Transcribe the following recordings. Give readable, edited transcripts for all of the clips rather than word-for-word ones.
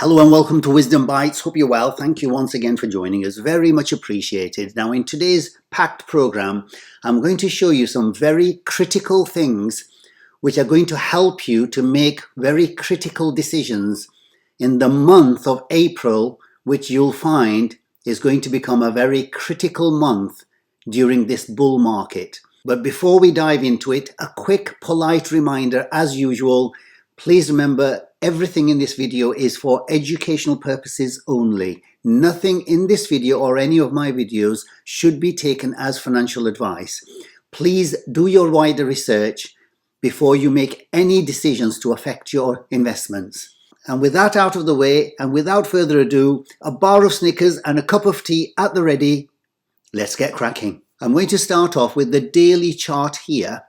Hello and welcome to Wisdom Bites. Hope you're well. Thank you once again for joining us. Very much appreciated. Now in today's packed program, I'm going to show you some very critical things which are going to help you to make very critical decisions in the month of April, which you'll find is going to become a very critical month during this bull market. But before we dive into it, a quick polite reminder as usual. Please remember, everything in this video is for educational purposes only. Nothing in this video or any of my videos should be taken as financial advice. Please do your wider research before you make any decisions to affect your investments. And with that out of the way, and without further ado, a bar of Snickers and a cup of tea at the ready, let's get cracking. I'm going to start off with the daily chart here.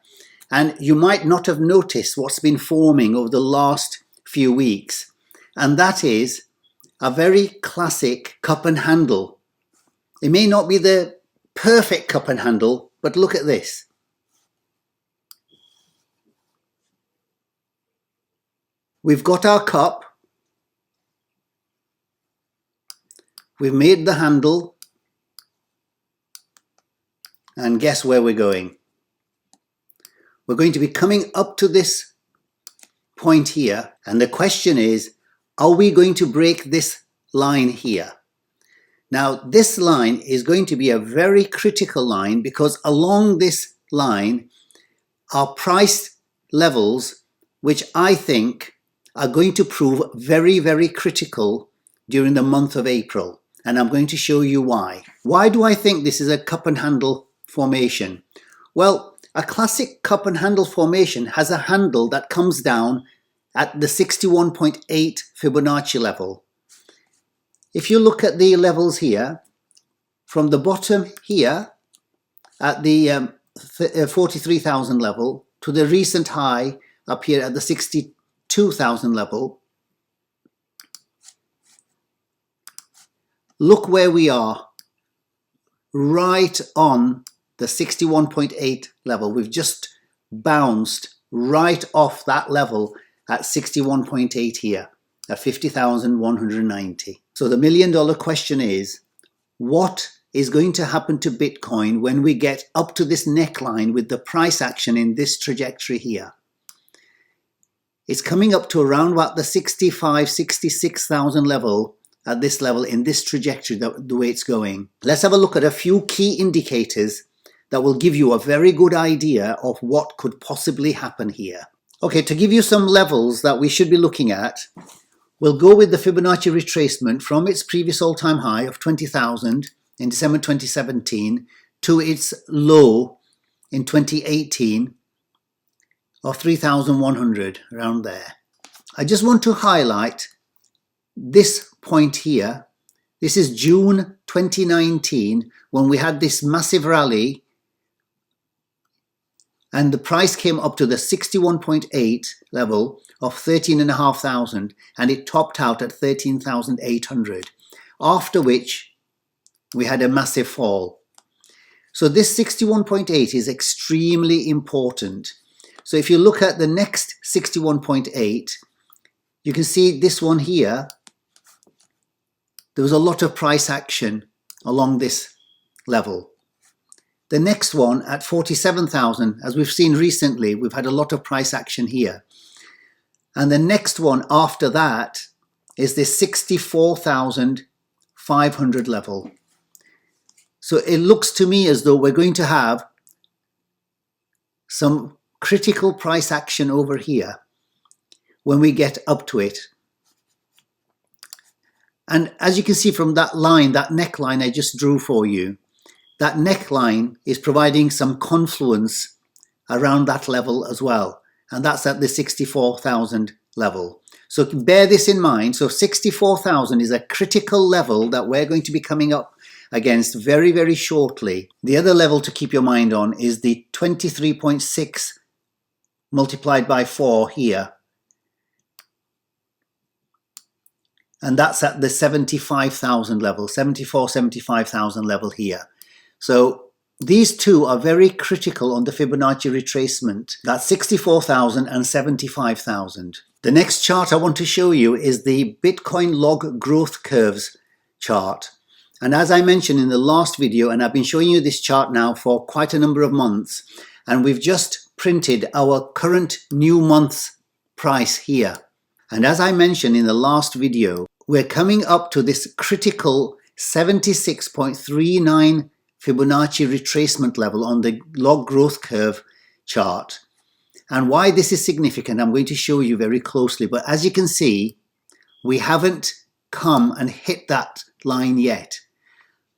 And you might not have noticed what's been forming over the last few weeks. And that is a very classic cup and handle. It may not be the perfect cup and handle, but look at this. We've got our cup. We've made the handle. And guess where we're going? We're going to be coming up to this point here, and the question is, are we going to break this line here? Now, this line is going to be a very critical line because along this line are price levels which I think are going to prove very, very critical during the month of April, and I'm going to show you why. Why do I think this is a cup and handle formation? Well, a classic cup and handle formation has a handle that comes down at the 61.8 Fibonacci level. If you look at the levels here, from the bottom here at the 43,000 level to the recent high up here at the 62,000 level, look where we are, right on the 61.8 level. We've just bounced right off that level at 61.8 here at 50,190. So the $1 million question is, what is going to happen to Bitcoin when we get up to this neckline with the price action in this trajectory here? It's coming up to around about the 65, 66,000 level at this level in this trajectory, the way it's going. Let's have a look at a few key indicators that will give you a very good idea of what could possibly happen here. Okay, to give you some levels that we should be looking at, we'll go with the Fibonacci retracement from its previous all-time high of 20,000 in December 2017 to its low in 2018 of 3,100, around there. I just want to highlight this point here. This is June 2019 when we had this massive rally and the price came up to the 61.8 level of 13,500 and it topped out at 13,800, after which we had a massive fall. So this 61.8 is extremely important. So if you look at the next 61.8, you can see this one here, there was a lot of price action along this level. The next one at 47,000, as we've seen recently, we've had a lot of price action here. And the next one after that is this 64,500 level. So it looks to me as though we're going to have some critical price action over here when we get up to it. And as you can see from that line, that neckline I just drew for you, that neckline is providing some confluence around that level as well. And that's at the 64,000 level. So bear this in mind. So 64,000 is a critical level that we're going to be coming up against very, very shortly. The other level to keep your mind on is the 23.6 multiplied by 4 here. And that's at the 75,000 level, 75,000 level here. So these two are very critical on the Fibonacci retracement, that's 64,000 and 75,000. The next chart I want to show you is the Bitcoin log growth curves chart. And as I mentioned in the last video, and I've been showing you this chart now for quite a number of months, and we've just printed our current new month's price here. And as I mentioned in the last video, we're coming up to this critical 76.39 Fibonacci retracement level on the log growth curve chart. And why this is significant, I'm going to show you very closely. But as you can see, we haven't come and hit that line yet.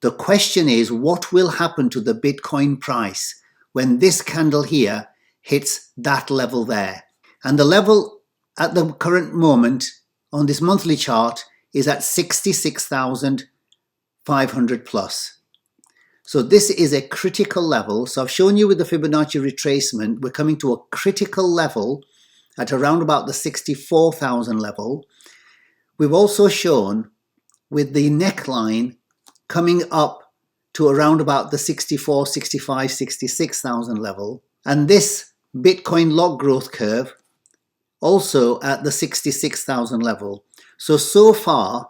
The question is, what will happen to the Bitcoin price when this candle here hits that level there? And the level at the current moment on this monthly chart is at 66,500 plus. So this is a critical level. So I've shown you with the Fibonacci retracement, we're coming to a critical level at around about the 64,000 level. We've also shown with the neckline coming up to around about the 64, 65, 66,000 level. And this Bitcoin log growth curve also at the 66,000 level. So far,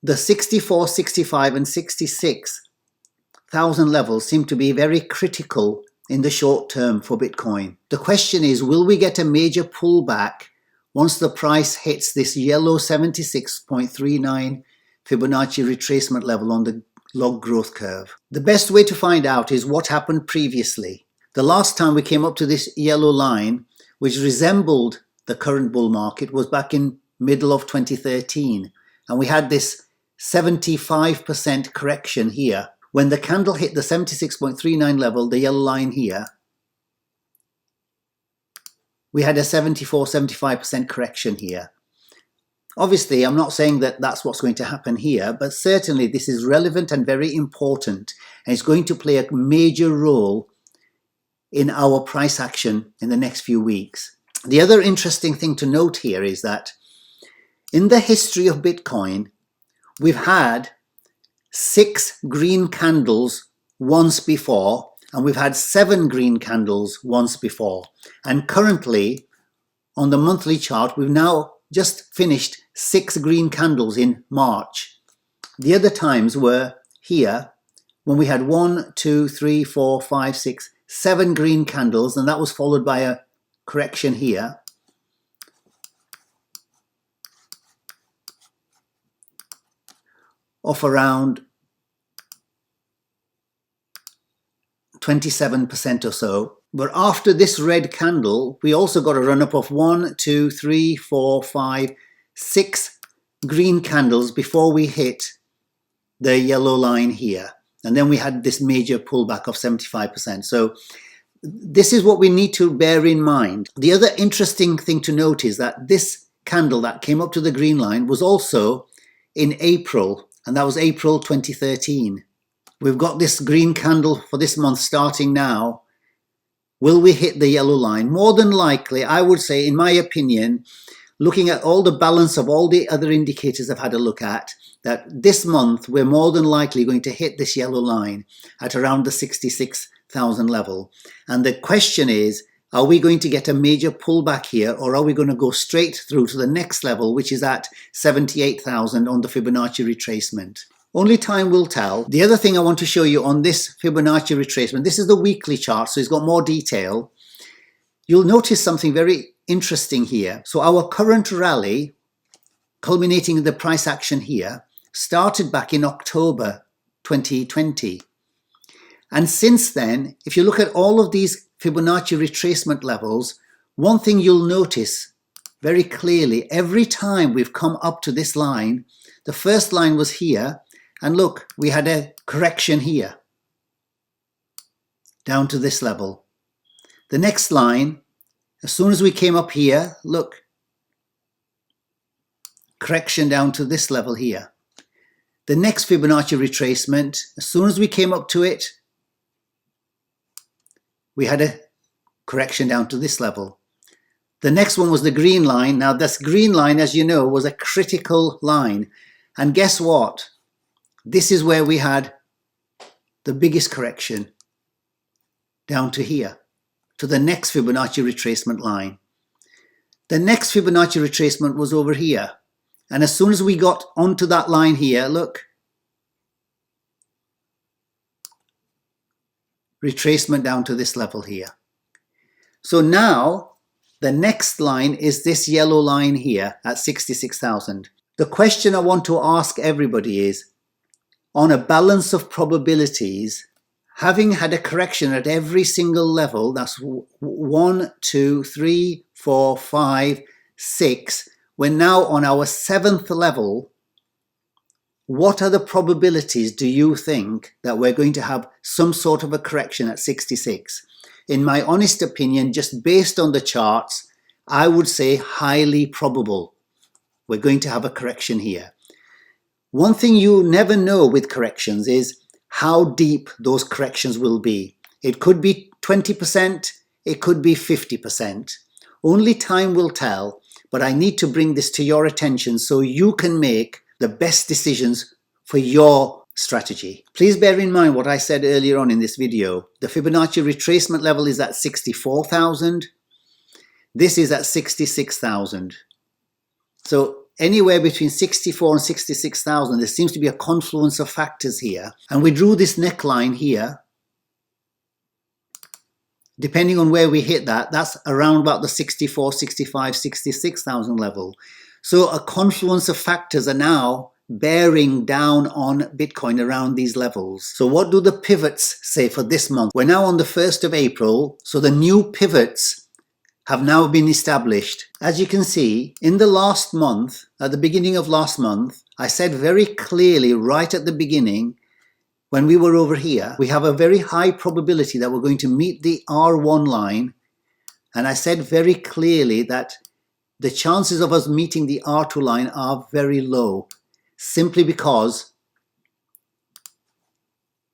the 64, 65 and 66,000 levels seem to be very critical in the short term for Bitcoin. The question is, will we get a major pullback once the price hits this yellow 76.39 Fibonacci retracement level on the log growth curve? The best way to find out is what happened previously. The last time we came up to this yellow line, which resembled the current bull market, was back in middle of 2013. And we had this 75% correction here. When the candle hit the 76.39 level, the yellow line here, we had a 74-75% correction here. Obviously, I'm not saying that that's what's going to happen here, but certainly this is relevant and very important, and it's going to play a major role in our price action in the next few weeks. The other interesting thing to note here is that in the history of Bitcoin, we've had 6 green candles once before, and we've had 7 green candles once before. And currently, on the monthly chart, we've now just finished 6 green candles in March. The other times were here, when we had 1, 2, 3, 4, 5, 6, 7 green candles, and that was followed by a correction here. Of around 27% or so. But after this red candle, we also got a run up of 1, 2, 3, 4, 5, 6 green candles before we hit the yellow line here. And then we had this major pullback of 75%. So this is what we need to bear in mind. The other interesting thing to note is that this candle that came up to the green line was also in April, and that was April 2013. We've got this green candle for this month starting now. Will we hit the yellow line? More than likely, I would say, in my opinion, looking at all the balance of all the other indicators I've had a look at, that this month we're more than likely going to hit this yellow line at around the 66,000 level. And the question is, are we going to get a major pullback here, or are we going to go straight through to the next level, which is at 78,000 on the Fibonacci retracement? Only time will tell. The other thing I want to show you on this Fibonacci retracement, this is the weekly chart, so it's got more detail. You'll notice something very interesting here. So our current rally, culminating in the price action here, started back in October 2020. And since then, if you look at all of these Fibonacci retracement levels, one thing you'll notice very clearly, every time we've come up to this line, the first line was here, and look, we had a correction here, down to this level. The next line, as soon as we came up here, look, correction down to this level here. The next Fibonacci retracement, as soon as we came up to it, we had a correction down to this level. The next one was the green line. Now this green line, as you know, was a critical line. And guess what? This is where we had the biggest correction, down to here, to the next Fibonacci retracement line. The next Fibonacci retracement was over here. And as soon as we got onto that line here, look, retracement down to this level here. So now the next line is this yellow line here at 66,000. The question I want to ask everybody is, on a balance of probabilities, having had a correction at every single level, that's 1, 2, 3, 4, 5, 6, we're now on our 7th level. What are the probabilities do you think that we're going to have some sort of a correction at 66? In my honest opinion, just based on the charts, I would say highly probable. We're going to have a correction here. One thing you never know with corrections is how deep those corrections will be. It could be 20%, it could be 50%. Only time will tell, but I need to bring this to your attention so you can make the best decisions for your strategy. Please bear in mind what I said earlier on in this video. The Fibonacci retracement level is at 64,000. This is at 66,000. So anywhere between 64 and 66,000, there seems to be a confluence of factors here. And we drew this neckline here. Depending on where we hit that, that's around about the 64, 65, 66,000 level. So a confluence of factors are now bearing down on Bitcoin around these levels. So what do the pivots say for this month? We're now on the 1st of April, so the new pivots have now been established. As you can see, in the last month, at the beginning of last month, I said very clearly right at the beginning, when we were over here, we have a very high probability that we're going to meet the R1 line. And I said very clearly that the chances of us meeting the R2 line are very low, simply because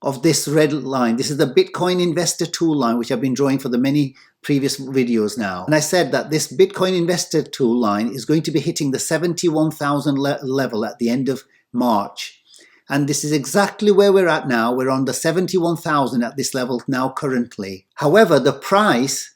of this red line. This is the Bitcoin Investor Tool line, which I've been drawing for the many previous videos now. And I said that this Bitcoin Investor Tool line is going to be hitting the 71,000 level at the end of March. And this is exactly where we're at now. We're on the 71,000 at this level now currently. However, the price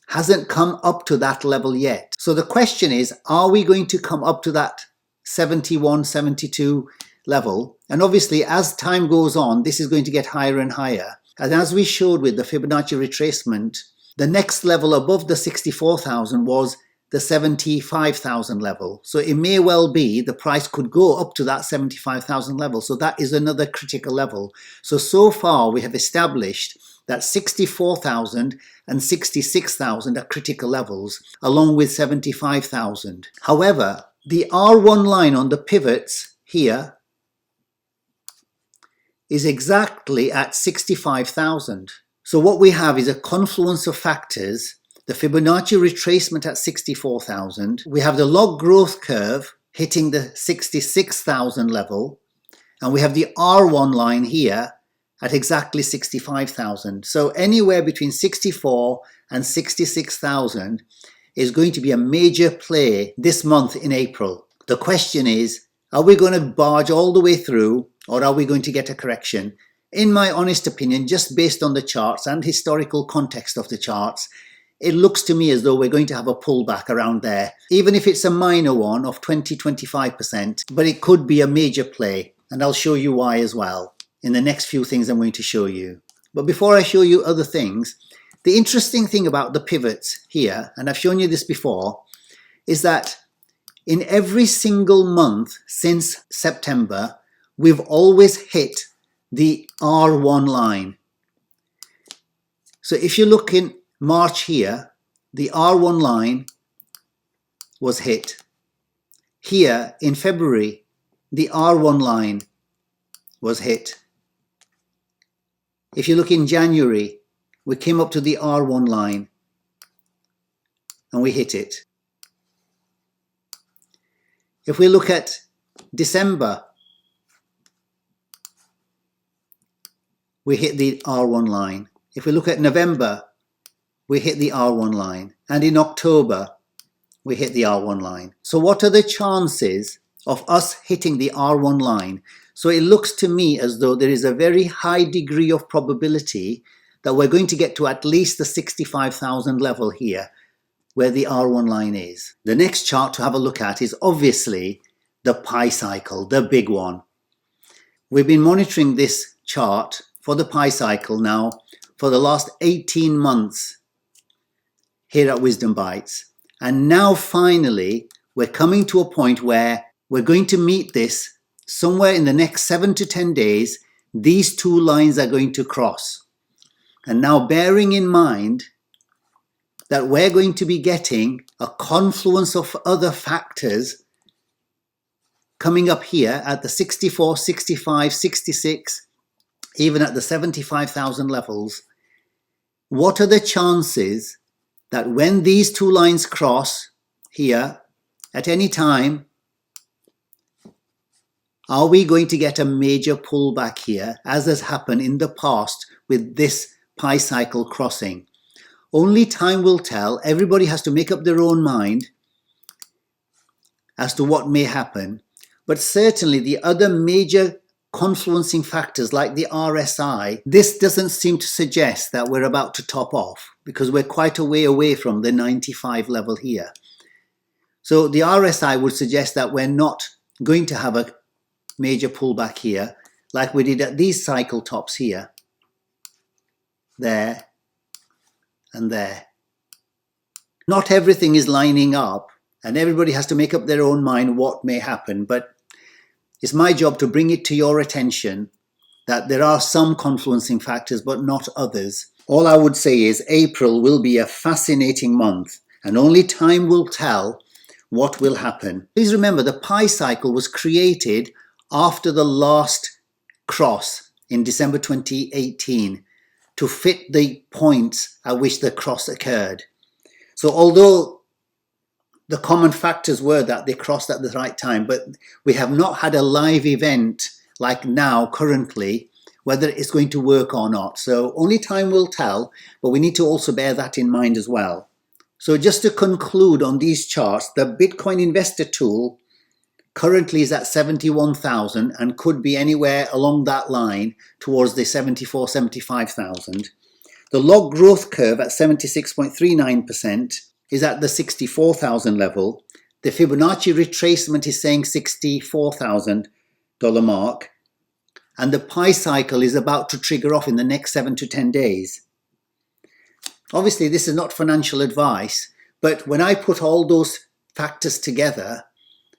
hasn't come up to that level yet. So the question is, are we going to come up to that 71, 72 level? And obviously, as time goes on, this is going to get higher and higher. And as we showed with the Fibonacci retracement, the next level above the 64,000 was the 75,000 level. So it may well be the price could go up to that 75,000 level. So that is another critical level. So far we have established that 64,000 and 66,000 are critical levels, along with 75,000. However, the R1 line on the pivots here is exactly at 65,000. So what we have is a confluence of factors. The Fibonacci retracement at 64,000. We have the log growth curve hitting the 66,000 level. And we have the R1 line here at exactly 65,000. So anywhere between 64 and 66,000 is going to be a major play this month in April. The question is, are we going to barge all the way through, or are we going to get a correction? In my honest opinion, just based on the charts and historical context of the charts, it looks to me as though we're going to have a pullback around there, even if it's a minor one of 20-25%, but it could be a major play, and I'll show you why as well in the next few things I'm going to show you. But before I show you other things, the interesting thing about the pivots here, and I've shown you this before, is that in every single month since September, we've always hit the R1 line. So if you look in March here, the R1 line was hit. Here in February, the R1 line was hit. If you look in January, we came up to the R1 line and we hit it. If we look at December, we hit the R1 line. If we look at November, we hit the R1 line. And in October, we hit the R1 line. So what are the chances of us hitting the R1 line? So it looks to me as though there is a very high degree of probability that we're going to get to at least the 65,000 level here, where the R1 line is. The next chart to have a look at is obviously the pi cycle, the big one. We've been monitoring this chart for the pi cycle now for the last 18 months here at Wisdom Bites. And now finally, we're coming to a point where we're going to meet this somewhere in the next 7 to 10 days. These two lines are going to cross. And now bearing in mind that we're going to be getting a confluence of other factors coming up here at the 64, 65, 66, even at the 75,000 levels. What are the chances that when these two lines cross here at any time, are we going to get a major pullback here, as has happened in the past with this pi cycle crossing? Only time will tell. Everybody has to make up their own mind as to what may happen. But certainly the other major confluencing factors like the RSI, this doesn't seem to suggest that we're about to top off, because we're quite a way away from the 95 level here. So the RSI would suggest that we're not going to have a major pullback here like we did at these cycle tops here, there and there. Not everything is lining up, and everybody has to make up their own mind what may happen, but it's my job to bring it to your attention that there are some confluencing factors but not others. All I would say is April will be a fascinating month, and only time will tell what will happen. Please remember, the pi cycle was created after the last cross in December 2018 to fit the points at which the cross occurred. So although the common factors were that they crossed at the right time, but we have not had a live event like now currently, whether it's going to work or not. So only time will tell, but we need to also bear that in mind as well. So just to conclude on these charts, the Bitcoin investor tool currently is at 71,000 and could be anywhere along that line towards the 74, 75,000. The log growth curve at 76.39% is at the 64,000 level. The Fibonacci retracement is saying $64,000 mark. And the pi cycle is about to trigger off in the next 7 to 10 days. Obviously, this is not financial advice, but when I put all those factors together,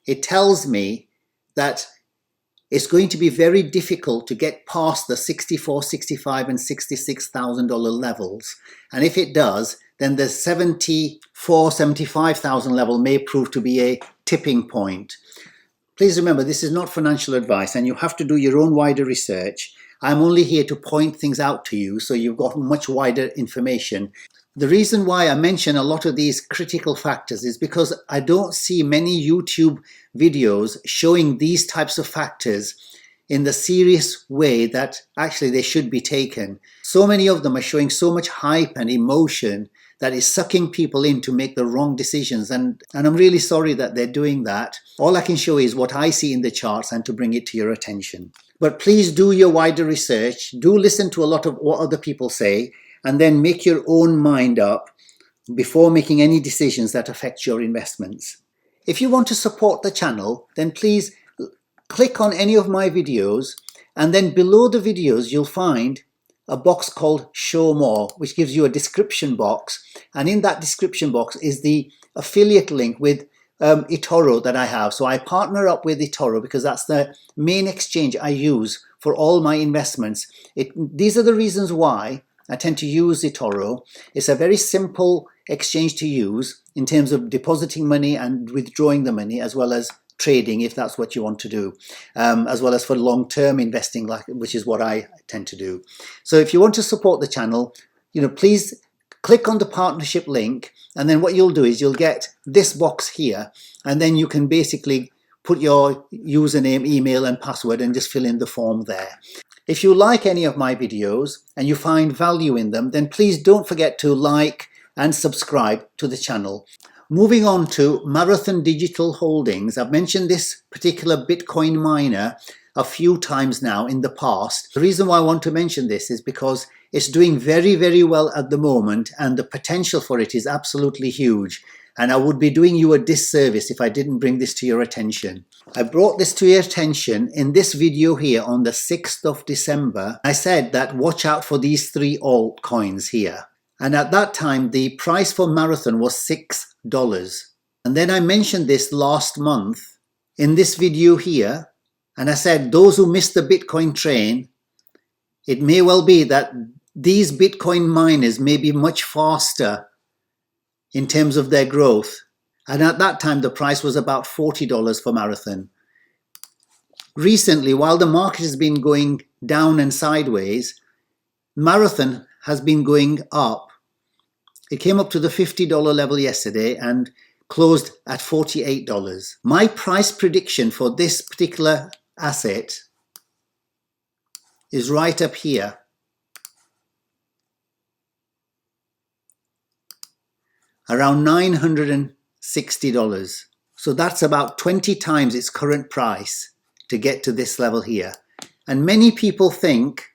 it tells me that it's going to be very difficult to get past the $64, $65 and $66,000 levels. And if it does, then the 74, 75,000 level may prove to be a tipping point. Please remember, this is not financial advice and you have to do your own wider research. I'm only here to point things out to you so you've got much wider information. The reason why I mention a lot of these critical factors is because I don't see many YouTube videos showing these types of factors in the serious way that actually they should be taken. So many of them are showing so much hype and emotion that is sucking people in to make the wrong decisions. And I'm really sorry that they're doing that. All I can show is what I see in the charts and to bring it to your attention. But please do your wider research. Do listen to a lot of what other people say and then make your own mind up before making any decisions that affect your investments. If you want to support the channel, then please click on any of my videos, and then below the videos you'll find a box called Show More, which gives you a description box, and in that description box is the affiliate link with Etoro that I have. So I partner up with Etoro because that's the main exchange I use for all my investments. These are the reasons why I tend to use Etoro. It's a very simple exchange to use in terms of depositing money and withdrawing the money, as well as trading if that's what you want to do, as well as for long-term investing, which is what I tend to do. So if you want to support the channel, please click on the partnership link, and then what you'll do is you'll get this box here, and then you can basically put your username, email and password and just fill in the form there. If you like any of my videos and you find value in them, then please don't forget to like and subscribe to the channel. Moving on to Marathon Digital Holdings. I've mentioned this particular Bitcoin miner a few times now in the past. The reason why I want to mention this is because It's doing very, very well at the moment, and the potential for it is absolutely huge. And I would be doing you a disservice if I didn't bring this to your attention. I brought this to your attention in this video here on the 6th of December. I said that watch out for these 3 altcoins here. And at that time, the price for Marathon was $6. And then I mentioned this last month in this video here. And I said, those who missed the Bitcoin train, it may well be that these Bitcoin miners may be much faster in terms of their growth. And at that time, the price was about $40 for Marathon. Recently, while the market has been going down and sideways, Marathon has been going up. It came up to the $50 level yesterday and closed at $48. My price prediction for this particular asset is right up here. Around $960. So that's about 20 times its current price to get to this level here. And many people think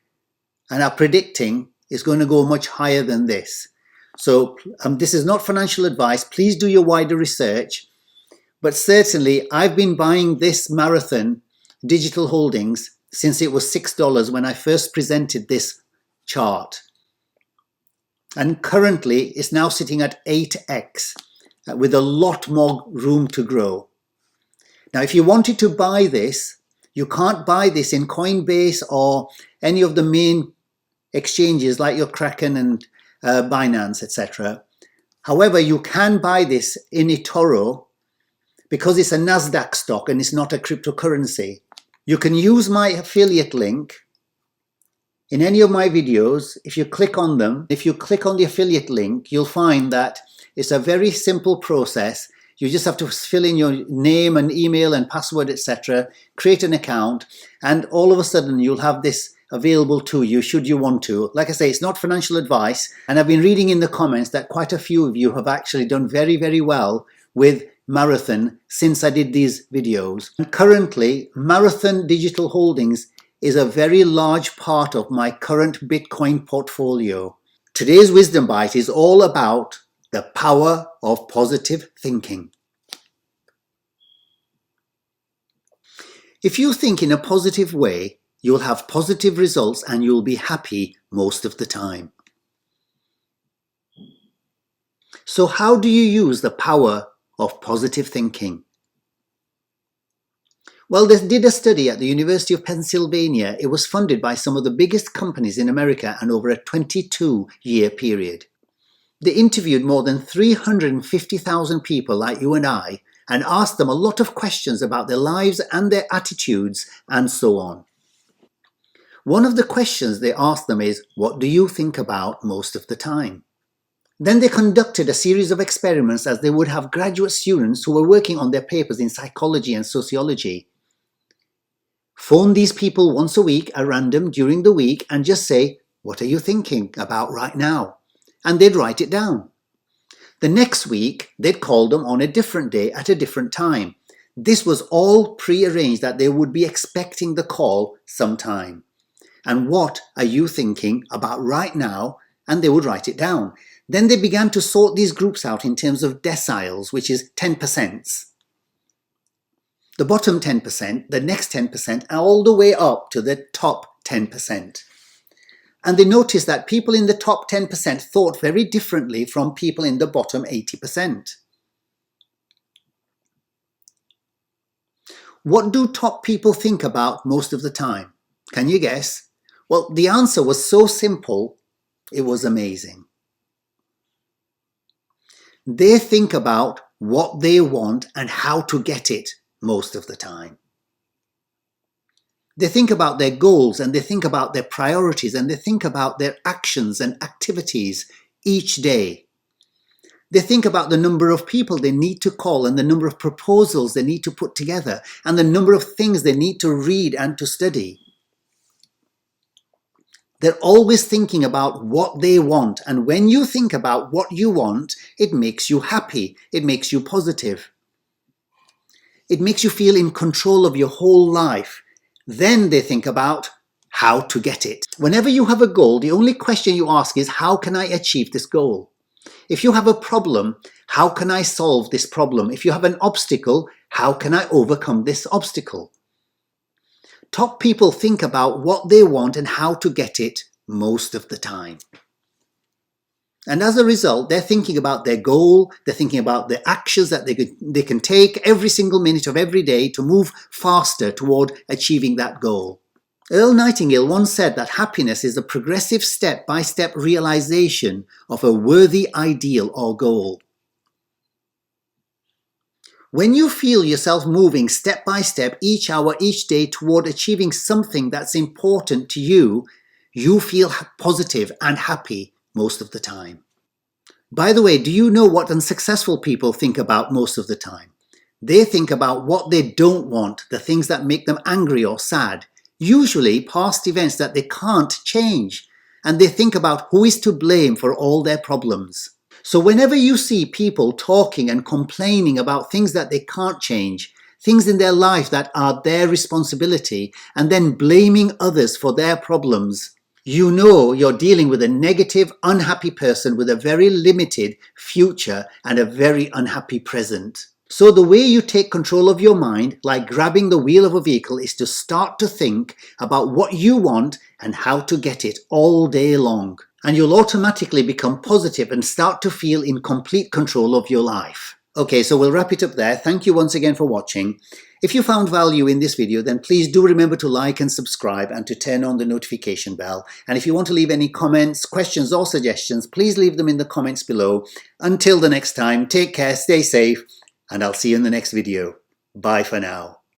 and are predicting it's going to go much higher than this. So this is not financial advice. Please do your wider research. But certainly I've been buying this Marathon digital holdings since it was $6 when I first presented this chart. And currently it's now sitting at 8x with a lot more room to grow. Now, if you wanted to buy this, you can't buy this in Coinbase or any of the main exchanges like your Kraken and Binance, etc. However, you can buy this in Etoro because it's a Nasdaq stock and it's not a cryptocurrency. You can use my affiliate link in any of my videos. If you click on them, if you click on the affiliate link, you'll find that it's a very simple process. You just have to fill in your name and email and password, etc., create an account, and all of a sudden you'll have this available to you should you want to. Like I say, it's not financial advice, and I've been reading in the comments that quite a few of you have actually done very, very well with Marathon since I did these videos. And currently, Marathon Digital Holdings is a very large part of my current Bitcoin portfolio. Today's Wisdom Bite is all about the power of positive thinking. If you think in a positive way, you'll have positive results and you'll be happy most of the time. So how do you use the power of positive thinking? Well, they did a study at the University of Pennsylvania. It was funded by some of the biggest companies in America and over a 22-year period. They interviewed more than 350,000 people like you and I and asked them a lot of questions about their lives and their attitudes and so on. One of the questions they asked them is, what do you think about most of the time? Then they conducted a series of experiments as they would have graduate students who were working on their papers in psychology and sociology. Phone these people once a week at random during the week and just say, what are you thinking about right now? And they'd write it down. The next week, they'd call them on a different day at a different time. This was all pre-arranged that they would be expecting the call sometime. And what are you thinking about right now? And they would write it down. Then they began to sort these groups out in terms of deciles, which is 10%. The bottom 10%, the next 10%, all the way up to the top 10%. And they noticed that people in the top 10% thought very differently from people in the bottom 80%. What do top people think about most of the time? Can you guess? Well, the answer was so simple, it was amazing. They think about what they want and how to get it most of the time. They think about their goals and they think about their priorities and they think about their actions and activities each day. They think about the number of people they need to call and the number of proposals they need to put together and the number of things they need to read and to study. They're always thinking about what they want, and when you think about what you want, it makes you happy, it makes you positive. It makes you feel in control of your whole life. Then they think about how to get it. Whenever you have a goal, the only question you ask is, how can I achieve this goal? If you have a problem, how can I solve this problem? If you have an obstacle, how can I overcome this obstacle? Top people think about what they want and how to get it most of the time. And as a result, they're thinking about their goal, they're thinking about the actions that they can take every single minute of every day to move faster toward achieving that goal. Earl Nightingale once said that happiness is a progressive step-by-step realization of a worthy ideal or goal. When you feel yourself moving step by step, each hour, each day toward achieving something that's important to you, you feel positive and happy most of the time. By the way, do you know what unsuccessful people think about most of the time? They think about what they don't want, the things that make them angry or sad, usually past events that they can't change, and they think about who is to blame for all their problems. So whenever you see people talking and complaining about things that they can't change, things in their life that are their responsibility, and then blaming others for their problems, you know you're dealing with a negative, unhappy person with a very limited future and a very unhappy present. So the way you take control of your mind, like grabbing the wheel of a vehicle, is to start to think about what you want and how to get it all day long. And you'll automatically become positive and start to feel in complete control of your life. Okay, so we'll wrap it up there. Thank you once again for watching. If you found value in this video, then please do remember to like and subscribe and to turn on the notification bell. And if you want to leave any comments, questions or suggestions, please leave them in the comments below. Until the next time, take care, stay safe, and I'll see you in the next video. Bye for now.